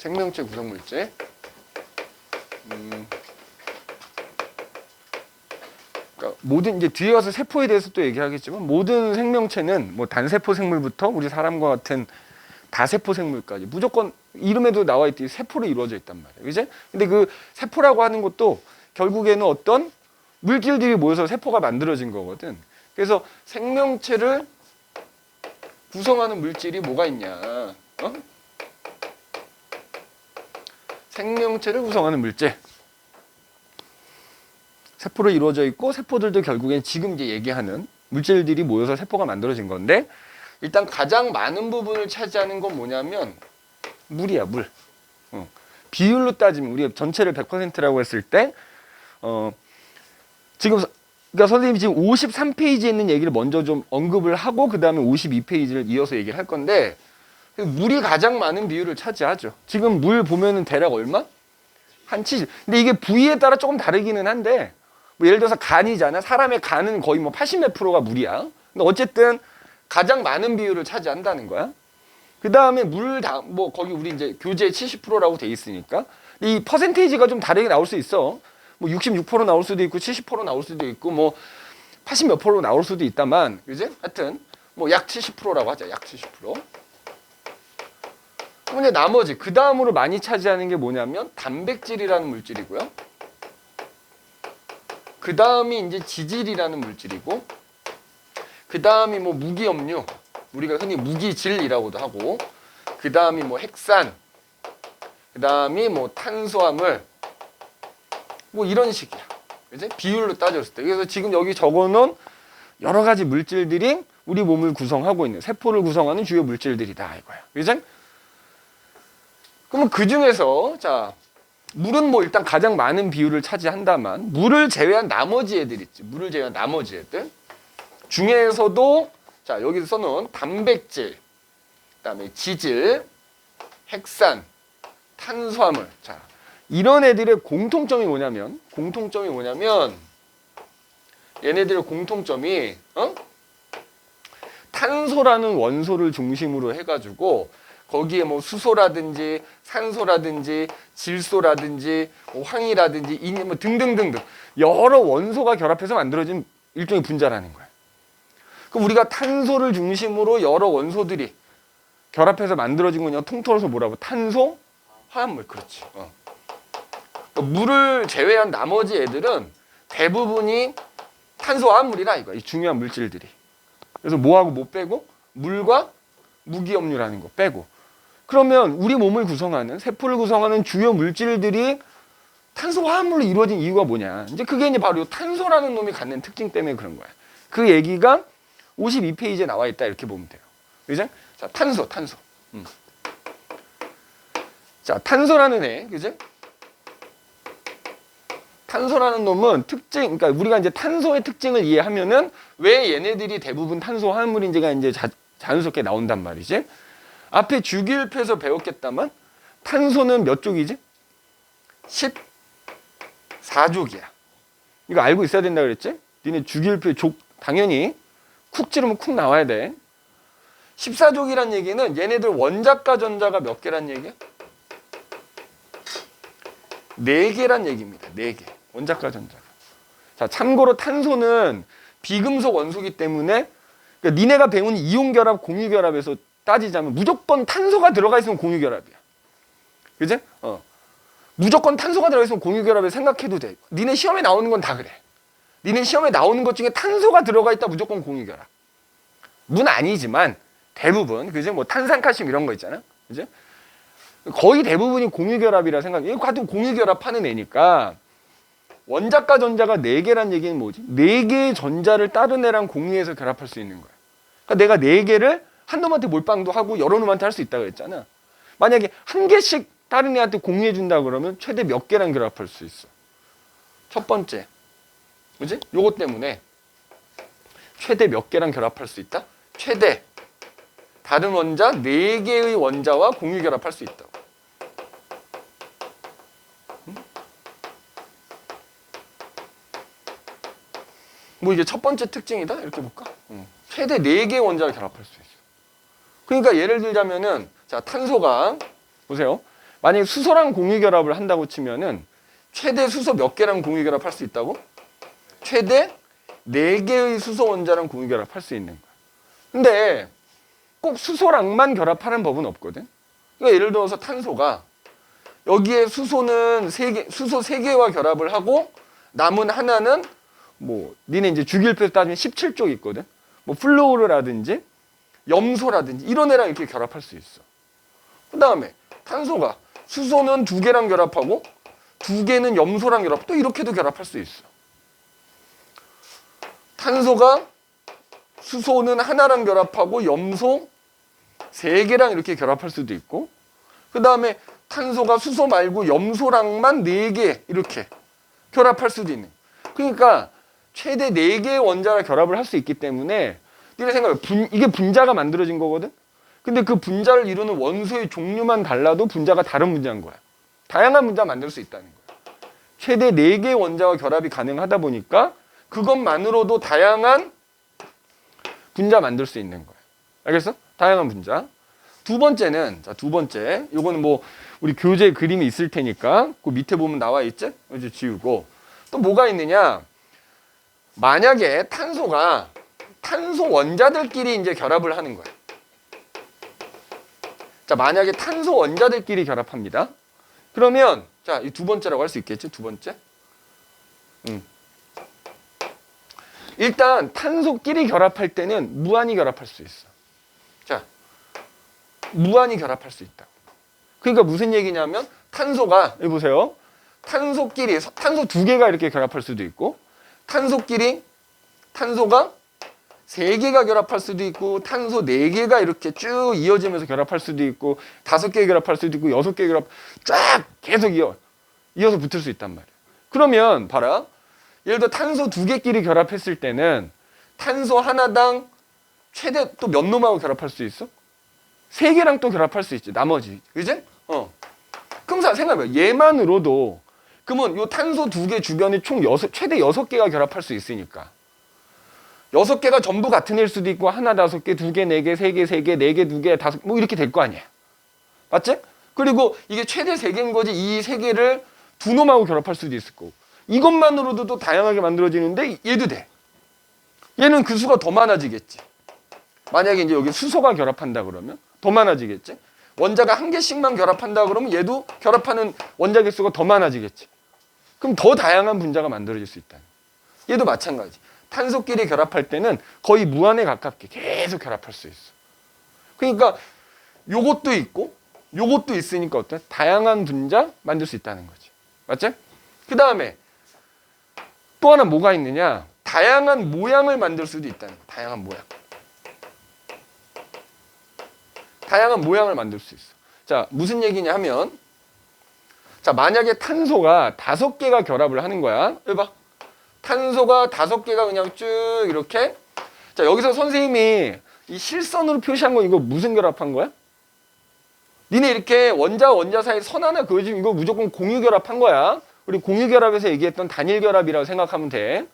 생명체 구성물질. 그러니까 모든 이제 뒤에 가서 세포에 대해서 또 얘기하겠지만 모든 생명체는 뭐 단세포 생물부터 우리 사람과 같은 다세포 생물까지 무조건 이름에도 나와 있듯이 세포로 이루어져 있단 말이에요. 그지? 근데 그 세포라고 하는 것도 결국에는 어떤 물질들이 모여서 세포가 만들어진 거거든. 그래서 생명체를 구성하는 물질이 뭐가 있냐? 생명체를 구성하는 물질. 세포로 이루어져 있고 세포들도 결국엔 지금 이제 얘기하는 물질들이 모여서 세포가 만들어진 건데 일단 가장 많은 부분을 차지하는 건 뭐냐면 물이야, 물. 비율로 따지면 우리가 전체를 100%라고 했을 때 지금 그러니까 선생님이 지금 53페이지에 있는 얘기를 먼저 좀 언급을 하고 그 다음에 52페이지를 이어서 얘기를 할 건데 물이 가장 많은 비율을 차지하죠. 지금 물 보면은 대략 얼마? 한 70. 근데 이게 부위에 따라 조금 다르기는 한데 뭐 예를 들어서 간이잖아. 사람의 간은 거의 뭐 80몇 프로가 물이야. 근데 어쨌든 가장 많은 비율을 차지한다는 거야. 그 다음에 뭐 거기 우리 이제 교재 70%라고 돼 있으니까 이 퍼센테이지가 좀 다르게 나올 수 있어. 뭐 66% 나올 수도 있고 70% 나올 수도 있고 뭐 80 몇 프로 나올 수도 있다만, 그지? 하여튼 뭐 약 70%라고 하자. 약 70%. 근데 나머지 그 다음으로 많이 차지하는 게 뭐냐면 단백질이라는 물질이고요. 그 다음이 이제 지질이라는 물질이고, 그 다음이 뭐 무기염류, 우리가 흔히 무기질이라고도 하고, 그 다음이 뭐 핵산, 그 다음이 뭐 탄수화물, 뭐 이런 식이야. 그지? 비율로 따졌을 때. 그래서 지금 여기 적어놓은 여러 가지 물질들이 우리 몸을 구성하고 있는, 세포를 구성하는 주요 물질들이다 이거야. 그지? 그러면 그 중에서 자 물은 뭐 일단 가장 많은 비율을 차지한다만 물을 제외한 나머지 애들 있지. 물을 제외한 나머지 애들 중에서도 자 여기서 써놓은 단백질, 그다음에 지질, 핵산, 탄수화물. 자 이런 애들의 공통점이 뭐냐면 얘네들의 공통점이 탄소라는 원소를 중심으로 해가지고 거기에 뭐 수소라든지 산소라든지 질소라든지 뭐 황이라든지 인이 뭐 등등등등 여러 원소가 결합해서 만들어진 일종의 분자라는 거야. 그럼 우리가 탄소를 중심으로 여러 원소들이 결합해서 만들어진 거냐 통틀어서 뭐라고? 탄소 화합물. 그렇지. 그러니까 물을 제외한 나머지 애들은 대부분이 탄소 화합물이라 이거야. 이 중요한 물질들이. 그래서 뭐하고 뭐 빼고? 물과 무기염류라는 거 빼고. 그러면 우리 몸을 구성하는, 세포를 구성하는 주요 물질들이 탄소 화합물로 이루어진 이유가 뭐냐? 이제 그게 이제 바로 탄소라는 놈이 갖는 특징 때문에 그런 거야. 그 얘기가 52페이지에 나와 있다 이렇게 보면 돼요. 그죠? 자, 탄소. 자, 탄소라는 애, 그죠? 탄소라는 놈은 특징, 그러니까 우리가 이제 탄소의 특징을 이해하면은 왜 얘네들이 대부분 탄소 화합물인지가 이제 자연스럽게 나온단 말이지. 앞에 주기율표에서 배웠겠다만 탄소는 몇 족이지? 14족이야. 이거 알고 있어야 된다 그랬지? 니네 주기율표 족 당연히 쿡 찌르면 쿡 나와야 돼. 14족이란 얘기는 얘네들 원자과 전자가 몇 개란 얘기야? 4개란 얘기입니다. 4개. 원자과 전자가. 자, 참고로 탄소는 비금속 원소이기 때문에 그러니까 니네가 배운 이온결합, 공유결합에서 따지자면 무조건 탄소가 들어가 있으면 공유결합이야. 그지? 무조건 탄소가 들어가 있으면 공유결합에 생각해도 돼. 니네 시험에 나오는 건 다 그래. 니네 시험에 나오는 것 중에 탄소가 들어가 있다 무조건 공유결합. 문 아니지만 대부분, 그지? 뭐 탄산칼슘 이런 거 있잖아. 그지? 거의 대부분이 공유결합이라 생각해. 이거 같은 공유결합하는 애니까 원자과 전자가 4개란 얘기는 뭐지? 4개의 전자를 다른 애랑 공유해서 결합할 수 있는 거야. 그러니까 내가 4개를 한 놈한테 몰빵도 하고 여러 놈한테 할 수 있다고 했잖아. 만약에 한 개씩 다른 애한테 공유해 준다 그러면 최대 몇 개랑 결합할 수 있어? 첫 번째. 그지? 요것 때문에 최대 몇 개랑 결합할 수 있다? 최대 다른 원자 4개의 원자와 공유 결합할 수 있다고. 뭐 이게 첫 번째 특징이다? 이렇게 볼까? 최대 4개의 원자를 결합할 수 있어. 그러니까 예를 들자면은 자 탄소가 보세요. 만약에 수소랑 공유결합을 한다고 치면은 최대 수소 몇 개랑 공유결합할 수 있다고? 최대 4개의 수소 원자랑 공유결합할 수 있는 거야. 근데 꼭 수소랑만 결합하는 법은 없거든. 그러니까 예를 들어서 탄소가 여기에 수소는 3개, 수소 3개와 결합을 하고 남은 하나는 뭐 니네 이제 주기율표에서 따지면 17쪽 있거든. 뭐 플루오르라든지 염소라든지 이런 애랑 이렇게 결합할 수 있어. 그 다음에 탄소가 수소는 2개랑 결합하고 2개는 염소랑 결합, 또 이렇게도 결합할 수 있어. 탄소가 수소는 하나랑 결합하고 염소 3개랑 이렇게 결합할 수도 있고, 그 다음에 탄소가 수소 말고 염소랑만 4개 이렇게 결합할 수도 있는. 그러니까 최대 4개의 원자랑 결합을 할 수 있기 때문에 니네 생각해, 이게 분자가 만들어진 거거든. 근데 그 분자를 이루는 원소의 종류만 달라도 분자가 다른 분자인 거야. 다양한 분자 만들 수 있다는 거야. 최대 4개의 원자와 결합이 가능하다 보니까 그것만으로도 다양한 분자 만들 수 있는 거야. 알겠어? 다양한 분자. 두 번째는, 자, 두 번째. 요거는 뭐 우리 교재 그림이 있을 테니까 그 밑에 보면 나와 있지? 이제 지우고. 또 뭐가 있느냐? 만약에 탄소가 탄소 원자들끼리 이제 결합을 하는 거야. 자, 만약에 탄소 원자들끼리 결합합니다. 그러면 자, 이 두 번째라고 할 수 있겠지? 두 번째. 일단 탄소끼리 결합할 때는 무한히 결합할 수 있어. 자, 무한히 결합할 수 있다. 그러니까 무슨 얘기냐면 탄소가, 여기 보세요. 탄소끼리, 탄소 2개가 이렇게 결합할 수도 있고, 탄소끼리, 탄소가 3개가 결합할 수도 있고, 탄소 4개가 이렇게 쭉 이어지면서 결합할 수도 있고, 5개 결합할 수도 있고, 6개 결합, 쫙 계속 이어서 붙을 수 있단 말이야. 그러면 봐라. 예를 들어 탄소 2개끼리 결합했을 때는 탄소 하나당 최대 또 몇 놈하고 결합할 수 있어? 3개랑 또 결합할 수 있지. 나머지. 그지? 그럼 생각해봐. 얘만으로도 그러면 요 탄소 2개 주변에 총 최대 6개가 결합할 수 있으니까 6개가 전부 같은 애일 수도 있고, 하나 5개, 2개, 4개, 3개, 3개, 4개, 2개, 5개, 뭐 이렇게 될 거 아니야. 맞지? 그리고 이게 최대 3개인 거지, 이 3개를 2놈하고 결합할 수도 있을 거고. 이것만으로도 또 다양하게 만들어지는데 얘도 돼. 얘는 그 수가 더 많아지겠지. 만약에 이제 여기 수소가 결합한다 그러면 더 많아지겠지. 원자가 1개씩만 결합한다 그러면 얘도 결합하는 원자 개수가 더 많아지겠지. 그럼 더 다양한 분자가 만들어질 수 있다. 얘도 마찬가지. 탄소끼리 결합할 때는 거의 무한에 가깝게 계속 결합할 수 있어. 그러니까 요것도 있고 요것도 있으니까 어때? 다양한 분자 만들 수 있다는 거지. 맞지? 그 다음에 또 하나 뭐가 있느냐? 다양한 모양을 만들 수도 있다는 거야. 다양한 모양. 다양한 모양을 만들 수 있어. 자, 무슨 얘기냐 하면, 자, 만약에 탄소가 5개가 결합을 하는 거야. 여기 봐. 탄소가 5개가 그냥 쭉 이렇게. 자, 여기서 선생님이 이 실선으로 표시한 건 이거 무슨 결합한 거야? 니네 이렇게 원자 사이 선 하나 그어지면 이거 무조건 공유 결합한 거야. 우리 공유 결합에서 얘기했던 단일 결합이라고 생각하면 돼.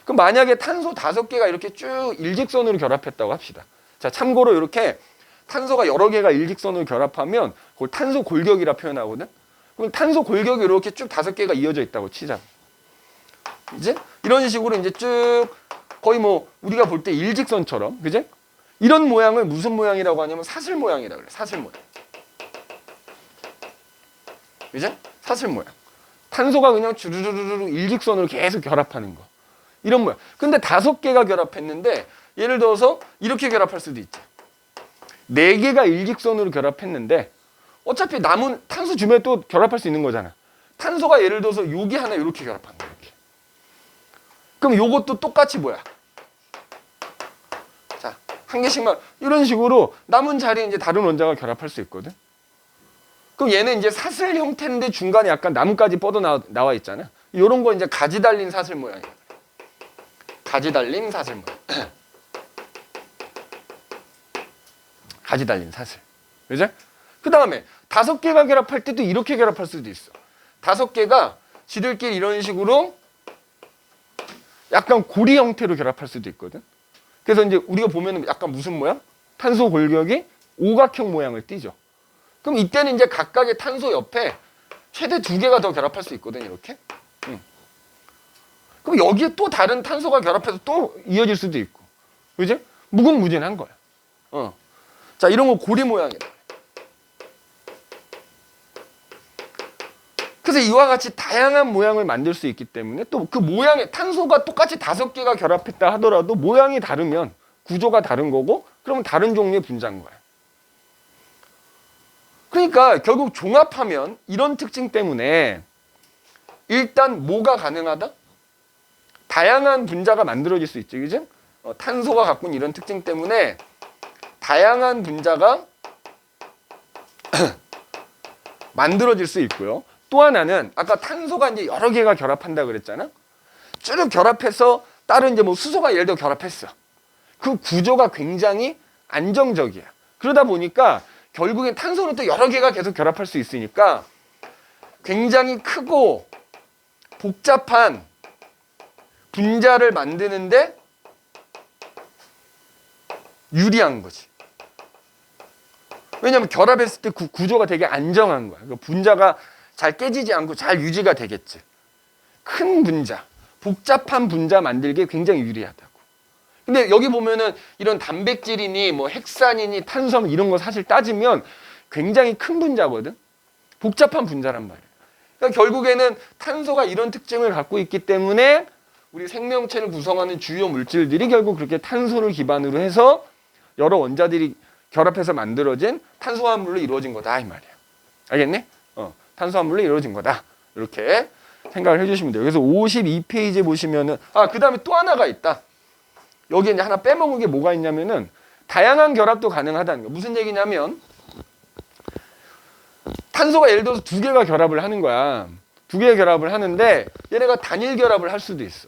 그럼 만약에 탄소 5개가 이렇게 쭉 일직선으로 결합했다고 합시다. 자, 참고로 이렇게 탄소가 여러 개가 일직선으로 결합하면 그걸 탄소 골격이라 표현하거든. 그럼 탄소 골격이 이렇게 쭉 5개가 이어져 있다고 치자. 이제 이런 식으로 이제 쭉 거의 뭐 우리가 볼 때 일직선처럼, 그제? 이런 모양을 무슨 모양이라고 하냐면 사슬 모양이라고 그래. 사슬 모양. 그제? 사슬 모양. 탄소가 그냥 주르르르 일직선으로 계속 결합하는 거. 이런 모양. 근데 5개가 결합했는데 예를 들어서 이렇게 결합할 수도 있지. 4개가 일직선으로 결합했는데 어차피 남은 탄소 주변에 또 결합할 수 있는 거잖아. 탄소가 예를 들어서 여기 하나 이렇게 결합한 거야. 이렇게. 그럼 요것도 똑같이 뭐야? 자, 1개씩만 이런 식으로 남은 자리에 이제 다른 원자가 결합할 수 있거든. 그럼 얘는 이제 사슬 형태인데 중간에 약간 나뭇가지 뻗어 나와 있잖아. 이런 거 이제 가지 달린 사슬 모양이야. 가지 달린 사슬 모양. 가지 달린 사슬. 그죠? 그 다음에 5개가 결합할 때도 이렇게 결합할 수도 있어. 5개가 지들끼리 이런 식으로 약간 고리 형태로 결합할 수도 있거든. 그래서 이제 우리가 보면은 약간 무슨 모양? 탄소 골격이 오각형 모양을 띠죠. 그럼 이때는 이제 각각의 탄소 옆에 최대 2개가 더 결합할 수 있거든, 이렇게. 그럼 여기에 또 다른 탄소가 결합해서 또 이어질 수도 있고. 그지? 무궁무진한 거야. 자, 이런 거 고리 모양이다. 그래서 이와 같이 다양한 모양을 만들 수 있기 때문에 또 그 모양에 탄소가 똑같이 5개가 결합했다 하더라도 모양이 다르면 구조가 다른 거고 그러면 다른 종류의 분자인 거야. 그러니까 결국 종합하면 이런 특징 때문에 일단 뭐가 가능하다? 다양한 분자가 만들어질 수 있지, 그죠? 탄소가 갖고 있는 이런 특징 때문에 다양한 분자가 만들어질 수 있고요. 또 하나는 아까 탄소가 이제 여러 개가 결합한다 그랬잖아. 쭉 결합해서 다른 이제 뭐 수소가 예를 들어 결합했어. 그 구조가 굉장히 안정적이야. 그러다 보니까 결국엔 탄소는 또 여러 개가 계속 결합할 수 있으니까 굉장히 크고 복잡한 분자를 만드는데 유리한 거지. 왜냐하면 결합했을 때 그 구조가 되게 안정한 거야. 분자가 잘 깨지지 않고 잘 유지가 되겠지. 큰 분자, 복잡한 분자 만들기에 굉장히 유리하다고. 근데 여기 보면은 이런 단백질이니 뭐 핵산이니 탄수화물 이런 거 사실 따지면 굉장히 큰 분자거든. 복잡한 분자란 말이야. 그러니까 결국에는 탄소가 이런 특징을 갖고 있기 때문에 우리 생명체를 구성하는 주요 물질들이 결국 그렇게 탄소를 기반으로 해서 여러 원자들이 결합해서 만들어진 탄수화물로 이루어진 거다 이 말이야. 알겠니? 탄수화물로 이루어진 거다. 이렇게 생각을 해주시면 돼요. 그래서 52페이지에 보시면은 그 다음에 또 하나가 있다. 여기에 이제 하나 빼먹은 게 뭐가 있냐면은 다양한 결합도 가능하다는 거. 무슨 얘기냐면 탄소가 예를 들어서 2개가 결합을 하는 거야. 2개가 결합을 하는데 얘네가 단일 결합을 할 수도 있어.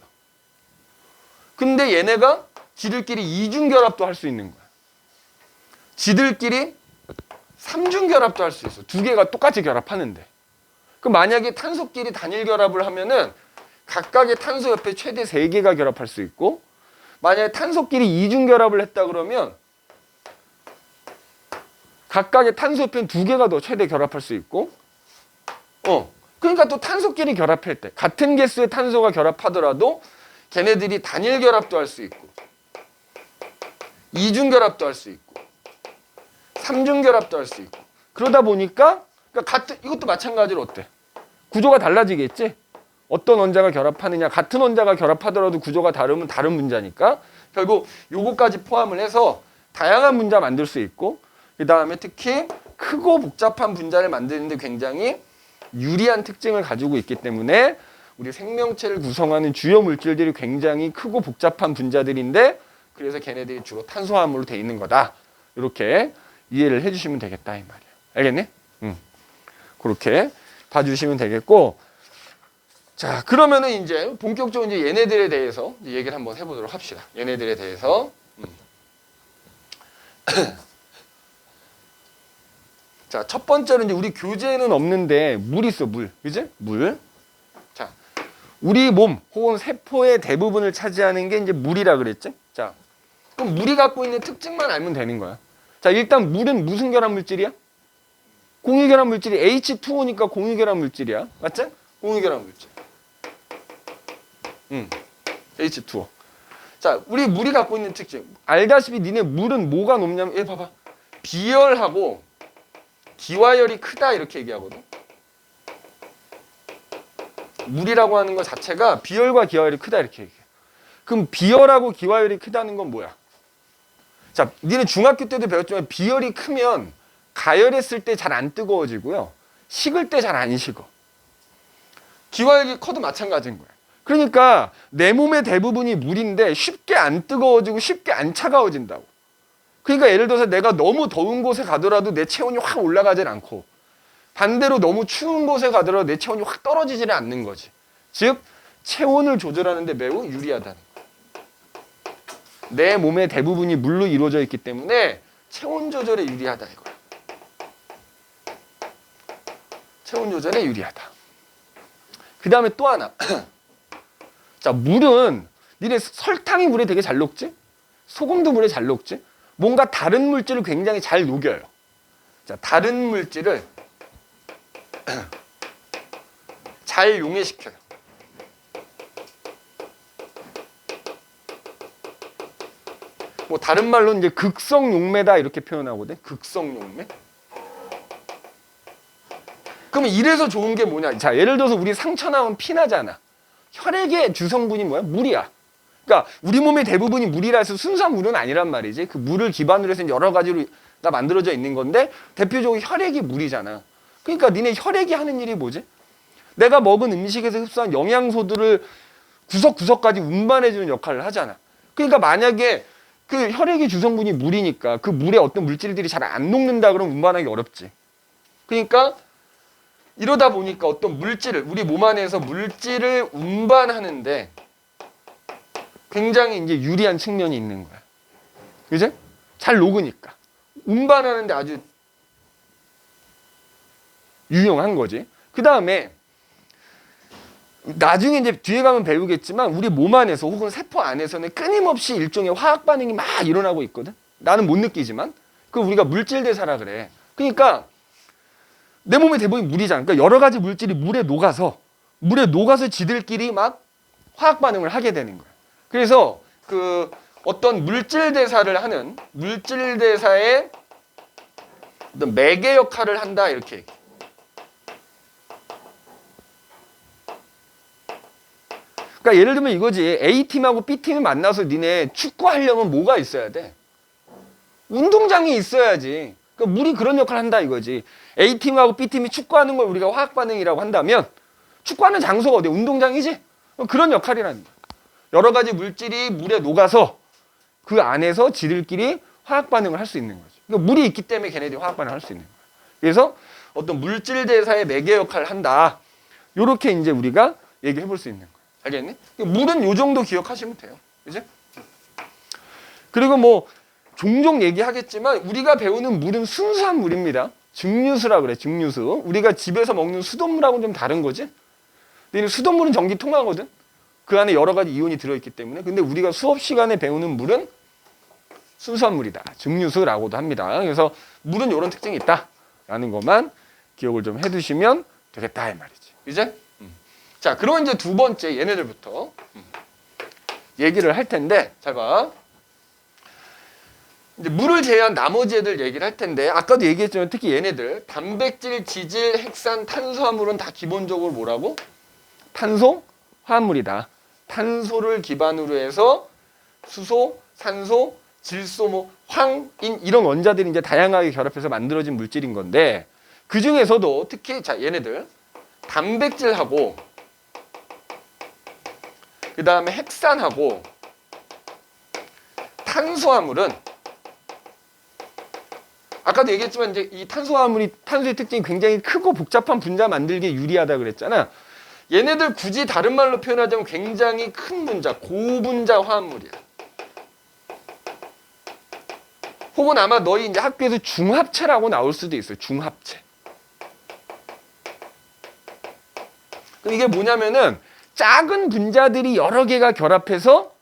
근데 얘네가 지들끼리 이중 결합도 할 수 있는 거야. 지들끼리 삼중 결합도 할 수 있어. 2개가 똑같이 결합하는데. 그럼 만약에 탄소끼리 단일 결합을 하면은 각각의 탄소 옆에 최대 3개가 결합할 수 있고, 만약에 탄소끼리 이중 결합을 했다 그러면 각각의 탄소 옆에 2개가 더 최대 결합할 수 있고, 그러니까 또 탄소끼리 결합할 때 같은 개수의 탄소가 결합하더라도 걔네들이 단일 결합도 할 수 있고, 이중 결합도 할 수 있고, 삼중 결합도 할 수 있고. 그러다 보니까 그러니까 이것도 마찬가지로 어때? 구조가 달라지겠지? 어떤 원자가 결합하느냐, 같은 원자가 결합하더라도 구조가 다르면 다른 분자니까 결국 요거까지 포함을 해서 다양한 분자 만들 수 있고, 그 다음에 특히 크고 복잡한 분자를 만드는데 굉장히 유리한 특징을 가지고 있기 때문에 우리 생명체를 구성하는 주요 물질들이 굉장히 크고 복잡한 분자들인데 그래서 걔네들이 주로 탄수화물로 돼 있는 거다. 이렇게 이해를 해주시면 되겠다 이 말이야. 알겠니? 그렇게 봐주시면 되겠고, 자 그러면은 이제 본격적으로 이제 얘네들에 대해서 이제 얘기를 한번 해보도록 합시다. 얘네들에 대해서. 자, 첫 번째는 이제 우리 교재에는 없는데 물 있어, 물. 그지? 물. 자, 우리 몸 혹은 세포의 대부분을 차지하는 게 이제 물이라 그랬지? 자, 그럼 물이 갖고 있는 특징만 알면 되는 거야. 자, 일단 물은 무슨 결합 물질이야? 공유결합 물질이 H2O니까 공유결합 물질이야. 맞지? 공유결합 물질. H2O. 자, 우리 물이 갖고 있는 특징. 알다시피 니네 물은 뭐가 높냐면, 얘 봐봐. 비열하고 기화열이 크다 이렇게 얘기하거든. 물이라고 하는 것 자체가 비열과 기화열이 크다 이렇게 얘기해. 그럼 비열하고 기화열이 크다는 건 뭐야? 자, 니네 중학교 때도 배웠지만 비열이 크면 가열했을 때 잘 안 뜨거워지고요. 식을 때 잘 안 식어. 기화열이 커도 마찬가지인 거야. 그러니까 내 몸의 대부분이 물인데 쉽게 안 뜨거워지고 쉽게 안 차가워진다고. 그러니까 예를 들어서 내가 너무 더운 곳에 가더라도 내 체온이 확 올라가질 않고 반대로 너무 추운 곳에 가더라도 내 체온이 확 떨어지지는 않는 거지. 즉 체온을 조절하는 데 매우 유리하다는 거야. 내 몸의 대부분이 물로 이루어져 있기 때문에 체온 조절에 유리하다 이거야. 체온 조절에 유리하다. 그 다음에 또 하나. 자, 물은 니네 설탕이 물에 되게 잘 녹지? 소금도 물에 잘 녹지? 뭔가 다른 물질을 굉장히 잘 녹여요. 자, 다른 물질을 잘 용해시켜요. 뭐 다른 말로 이제 극성 용매다 이렇게 표현하거든. 극성 용매. 그러면 이래서 좋은 게 뭐냐? 자, 예를 들어서 우리 상처 나면 피 나잖아. 혈액의 주성분이 뭐야? 물이야. 그러니까 우리 몸의 대부분이 물이라 해서 순수한 물은 아니란 말이지. 그 물을 기반으로 해서 여러 가지로 가 만들어져 있는 건데 대표적으로 혈액이 물이잖아. 그러니까 니네 혈액이 하는 일이 뭐지? 내가 먹은 음식에서 흡수한 영양소들을 구석구석까지 운반해주는 역할을 하잖아. 그러니까 만약에 그 혈액의 주성분이 물이니까 그 물에 어떤 물질들이 잘 안 녹는다 그러면 운반하기 어렵지. 그러니까 이러다 보니까 어떤 물질을 우리 몸 안에서 물질을 운반하는데 굉장히 이제 유리한 측면이 있는 거야. 그죠? 잘 녹으니까. 운반하는데 아주 유용한 거지. 그 다음에 나중에 이제 뒤에 가면 배우겠지만 우리 몸 안에서 혹은 세포 안에서는 끊임없이 일종의 화학 반응이 막 일어나고 있거든. 나는 못 느끼지만 그 우리가 물질 대사라 그래. 그러니까 내 몸의 대부분이 물이잖아. 그러니까 여러 가지 물질이 물에 녹아서 지들끼리 막 화학 반응을 하게 되는 거야. 그래서 그 어떤 물질 대사를 하는 물질 대사의 어떤 매개 역할을 한다 이렇게 얘기해. 그러니까 예를 들면 이거지. A팀하고 B팀이 만나서 니네 축구하려면 뭐가 있어야 돼? 운동장이 있어야지. 그러니까 물이 그런 역할을 한다 이거지. A팀하고 B팀이 축구하는 걸 우리가 화학 반응이라고 한다면 축구하는 장소가 어디야? 운동장이지? 그런 역할이라는 거야. 여러 가지 물질이 물에 녹아서 그 안에서 지들끼리 화학 반응을 할 수 있는 거죠. 그러니까 물이 있기 때문에 걔네들이 화학 반응을 할 수 있는 거야. 그래서 어떤 물질 대사의 매개 역할을 한다. 요렇게 이제 우리가 얘기해 볼 수 있는 거야. 알겠니? 물은 요 정도 기억하시면 돼요. 그지? 그리고 뭐 종종 얘기하겠지만 우리가 배우는 물은 순수한 물입니다. 증류수라 그래. 증류수. 우리가 집에서 먹는 수돗물하고는 좀 다른 거지. 근데 수돗물은 전기 통하거든. 그 안에 여러 가지 이온이 들어있기 때문에. 근데 우리가 수업 시간에 배우는 물은 순수한 물이다. 증류수라고도 합니다. 그래서 물은 이런 특징이 있다라는 것만 기억을 좀 해두시면 되겠다 이 말이지. 이제? 자, 그러면 이제 두 번째 얘네들부터 얘기를 할 텐데, 잘 봐. 이제 물을 제외한 나머지 애들 얘기를 할 텐데, 아까도 얘기했지만 특히 얘네들 단백질, 지질, 핵산, 탄수화물은 다 기본적으로 뭐라고? 탄소, 화합물이다. 탄소를 기반으로 해서 수소, 산소, 질소, 뭐 황인 이런 원자들이 이제 다양하게 결합해서 만들어진 물질인 건데 그 중에서도 특히 자 얘네들 단백질하고 그 다음에 핵산하고 탄수화물은 아까도 얘기했지만 이제 이 탄수화물이 탄소의 특징이 굉장히 크고 복잡한 분자 만들기에 유리하다 그랬잖아. 얘네들 굳이 다른 말로 표현하자면 굉장히 큰 분자, 고분자 화합물이야. 혹은 아마 너희 이제 학교에서 중합체라고 나올 수도 있어요. 중합체. 그럼 이게 뭐냐면은 작은 분자들이 여러 개가 결합해서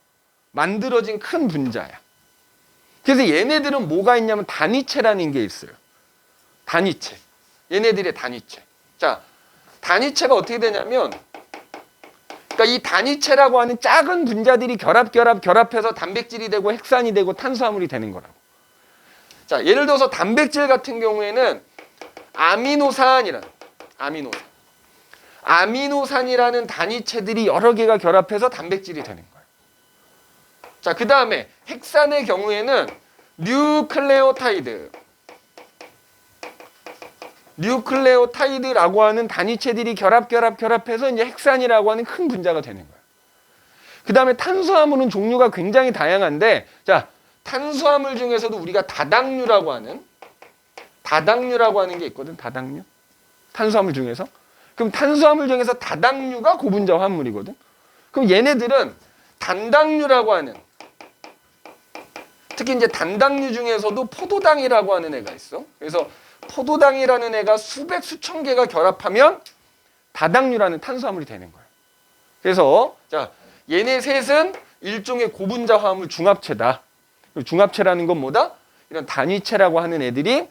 만들어진 큰 분자야. 그래서 얘네들은 뭐가 있냐면 단위체라는 게 있어요. 단위체. 얘네들의 단위체. 자, 단위체가 어떻게 되냐면 그러니까 이 단위체라고 하는 작은 분자들이 결합해서 단백질이 되고 핵산이 되고 탄수화물이 되는 거라고. 자, 예를 들어서 단백질 같은 경우에는 아미노산이라는 단위체들이 여러 개가 결합해서 단백질이 되는 거예요. 자, 그 다음에 핵산의 경우에는 뉴클레오타이드라고 하는 단위체들이 결합해서 이제 핵산이라고 하는 큰 분자가 되는 거예요. 그 다음에 탄수화물은 종류가 굉장히 다양한데, 자, 탄수화물 중에서도 우리가 다당류라고 하는 게 있거든. 다당류. 탄수화물 중에서. 그럼 탄수화물 중에서 다당류가 고분자 화합물이거든. 그럼 얘네들은 단당류라고 하는 특히 이제 단당류 중에서도 포도당이라고 하는 애가 있어. 그래서 포도당이라는 애가 수백 수천 개가 결합하면 다당류라는 탄수화물이 되는 거야. 그래서 자, 얘네 셋은 일종의 고분자 화합물 중합체다. 중합체라는 건 뭐다? 이런 단위체라고 하는 애들이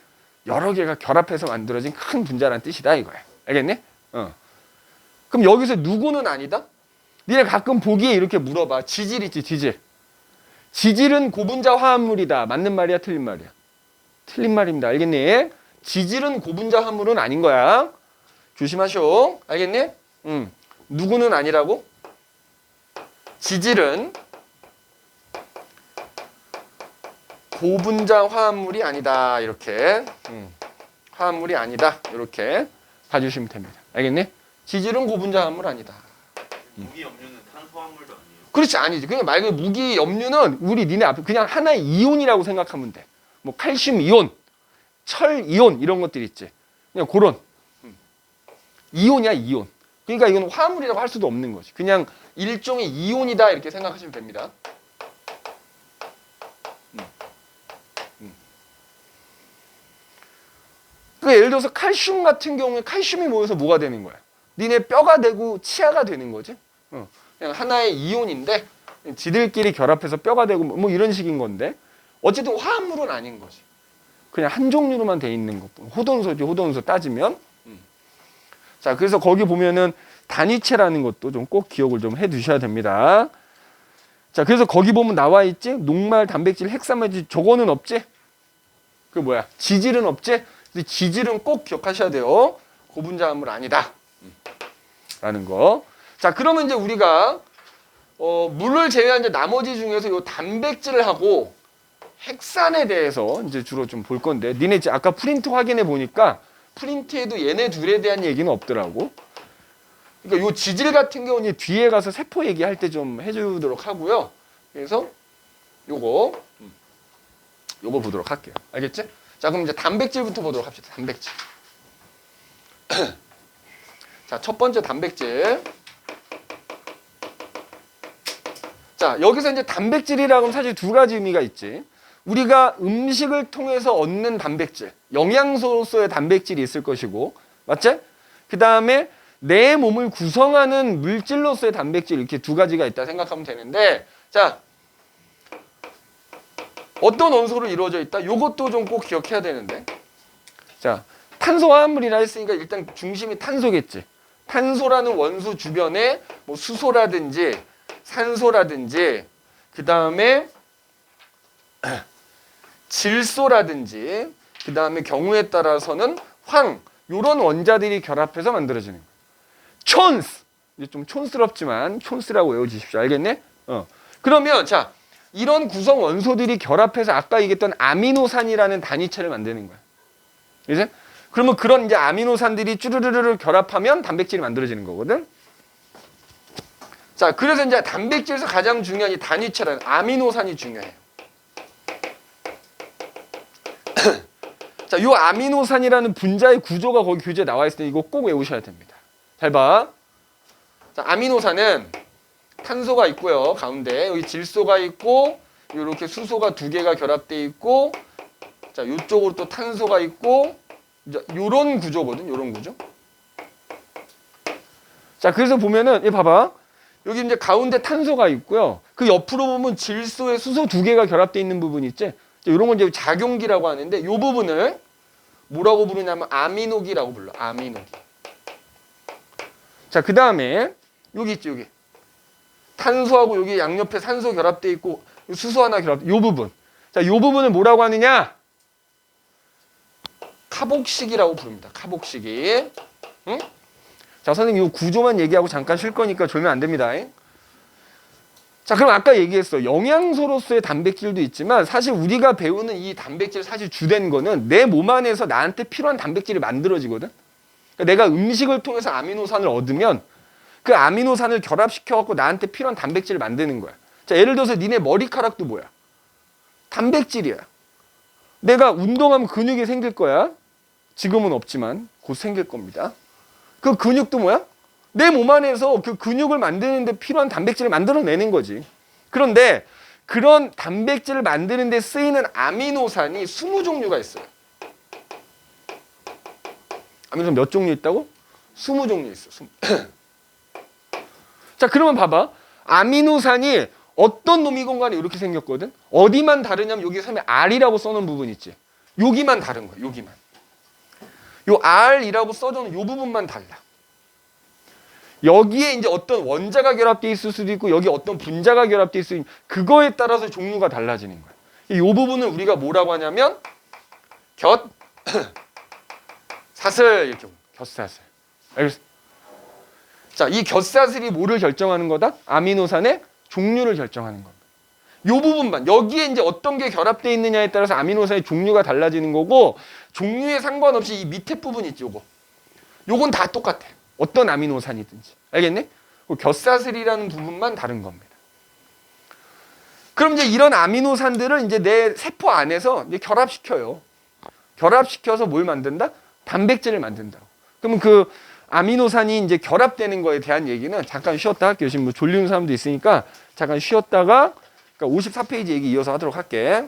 여러 개가 결합해서 만들어진 큰 분자라는 뜻이다 이거야. 알겠니? 그럼 여기서 누구는 아니다? 니네 가끔 보기에 이렇게 물어봐. 지질 있지, 지질. 지질은 고분자 화합물이다. 맞는 말이야, 틀린 말이야? 틀린 말입니다. 알겠니? 지질은 고분자 화합물은 아닌 거야. 조심하쇼. 알겠니? 누구는 아니라고? 지질은 고분자 화합물이 아니다. 이렇게. 화합물이 아니다. 이렇게 봐주시면 됩니다. 알겠니? 지질은 고분자 화합물 아니다. 무기 염료는 탄소화물도 아니에요? 그렇지, 아니지. 그냥 말 그대로 무기 염료는 우리 니네 앞에 그냥 하나의 이온이라고 생각하면 돼. 뭐 칼슘 이온, 철 이온 이런 것들 있지. 그냥 그런 이온이야, 이온. 그러니까 이건 화합물이라고 할 수도 없는 거지. 그냥 일종의 이온이다 이렇게 생각하시면 됩니다. 그러니까 예를 들어서 칼슘 같은 경우에 칼슘이 모여서 뭐가 되는 거야? 니네 뼈가 되고 치아가 되는 거지. 그냥 하나의 이온인데 지들끼리 결합해서 뼈가 되고 뭐 이런 식인 건데 어쨌든 화합물은 아닌 거지. 그냥 한 종류로만 돼 있는 것뿐. 호돈소지, 호돈소 따지면. 자, 그래서 거기 보면은 단위체라는 것도 좀 꼭 기억을 좀 해두셔야 됩니다. 자, 그래서 거기 보면 나와 있지. 녹말, 단백질, 핵산물, 저거는 없지. 그 뭐야? 지질은 없지. 근데 지질은 꼭 기억하셔야 돼요. 고분자합물 아니다. 라는 거. 자, 그러면 이제 우리가 물을 제외한 이제 나머지 중에서 요 단백질하고 핵산에 대해서 이제 주로 좀 볼 건데, 니네 아까 프린트 확인해 보니까 프린트에도 얘네 둘에 대한 얘기는 없더라고. 그러니까 요 지질 같은 경우는 뒤에 가서 세포 얘기할 때 좀 해주도록 하고요. 그래서 요거 보도록 할게요. 알겠지? 자, 그럼 이제 단백질부터 보도록 합시다. 단백질. 자, 첫 번째 단백질. 자, 여기서 이제 단백질이라고 하면 사실 두 가지 의미가 있지. 우리가 음식을 통해서 얻는 단백질, 영양소로서의 단백질이 있을 것이고, 맞지? 그 다음에 내 몸을 구성하는 물질로서의 단백질, 이렇게 두 가지가 있다 생각하면 되는데, 자, 어떤 원소로 이루어져 있다? 요것도 좀 꼭 기억해야 되는데, 자, 탄소화합물이라 했으니까 일단 중심이 탄소겠지. 탄소라는 원소 주변에 뭐 수소라든지 산소라든지 그 다음에 질소라든지 그 다음에 경우에 따라서는 황 요런 원자들이 결합해서 만들어지는 거예요. 촌스! 이제 좀 촌스럽지만 촌스라고 외워주십시오. 알겠네? 그러면 자 이런 구성 원소들이 결합해서 아까 얘기했던 아미노산이라는 단위체를 만드는 거야. 이제 그러면 그런 이제 아미노산들이 쭈르르르 결합하면 단백질이 만들어지는 거거든. 자, 그래서 이제 단백질에서 가장 중요한 이 단위체라는 아미노산이 중요해요. 자, 요 아미노산이라는 분자의 구조가 거기 교재에 나와 있을 때 이거 꼭 외우셔야 됩니다. 잘 봐. 자, 아미노산은 탄소가 있고요. 가운데 여기 질소가 있고 이렇게 수소가 두 개가 결합되어 있고 자, 이쪽으로 또 탄소가 있고 요런 구조거든. 요런 구조. 자, 그래서 보면은 이 봐봐. 여기 이제 가운데 탄소가 있고요. 그 옆으로 보면 질소에 수소 두 개가 결합되어 있는 부분 있지. 이런 건 이제 작용기라고 하는데 이 부분을 뭐라고 부르냐면 아미노기라고 불러. 아미노기. 자, 그 다음에 여기 있지, 여기. 탄소하고 여기 양옆에 산소 결합되어 있고 수소 하나 결합. 요 부분. 자, 요 부분을 뭐라고 하느냐? 카복식이라고 부릅니다. 카복식이. 응? 자, 선생님 이 구조만 얘기하고 잠깐 쉴 거니까 졸면 안 됩니다. 자, 그럼 아까 얘기했어. 영양소로서의 단백질도 있지만 사실 우리가 배우는 이 단백질 사실 주된 거는 내 몸 안에서 나한테 필요한 단백질이 만들어지거든. 그러니까 내가 음식을 통해서 아미노산을 얻으면 그 아미노산을 결합시켜갖고 나한테 필요한 단백질을 만드는 거야. 자, 예를 들어서 니네 머리카락도 뭐야? 단백질이야. 내가 운동하면 근육이 생길 거야. 지금은 없지만 곧 생길 겁니다. 그 근육도 뭐야? 내 몸 안에서 그 근육을 만드는 데 필요한 단백질을 만들어내는 거지. 그런데 그런 단백질을 만드는 데 쓰이는 아미노산이 20종류가 있어요. 아미노산 몇 종류 있다고? 20종류 있어. 20. 자, 그러면 봐봐. 아미노산이 어떤 놈이건 간에 이렇게 생겼거든. 어디만 다르냐면 여기 섬에 R이라고 써놓은 부분 있지. 여기만 다른 거야. 여기만. 요 R이라고 써져는 요 부분만 달라. 여기에 이제 어떤 원자가 결합되어 있을 수도 있고 여기 어떤 분자가 결합되어 있을 수도 있고 그거에 따라서 종류가 달라지는 거야. 이 부분을 우리가 뭐라고 하냐면 곁사슬 이렇게 곁사슬. 알겠어? 자, 이 곁사슬이 뭐를 결정하는 거다? 아미노산의 종류를 결정하는 겁니다. 요 부분만 여기에 이제 어떤 게 결합되어 있느냐에 따라서 아미노산의 종류가 달라지는 거고 종류에 상관없이 이 밑에 부분 있지 요거. 요건 다 똑같아. 어떤 아미노산이든지. 알겠네? 곁사슬이라는 부분만 다른 겁니다. 그럼 이제 이런 아미노산들을 이제 내 세포 안에서 이제 결합시켜요. 결합시켜서 뭘 만든다? 단백질을 만든다고. 그러면 그 아미노산이 이제 결합되는 거에 대한 얘기는 잠깐 쉬었다 할게요. 지금 뭐 졸리는 사람도 있으니까 잠깐 쉬었다가 그러니까 54페이지 얘기 이어서 하도록 할게.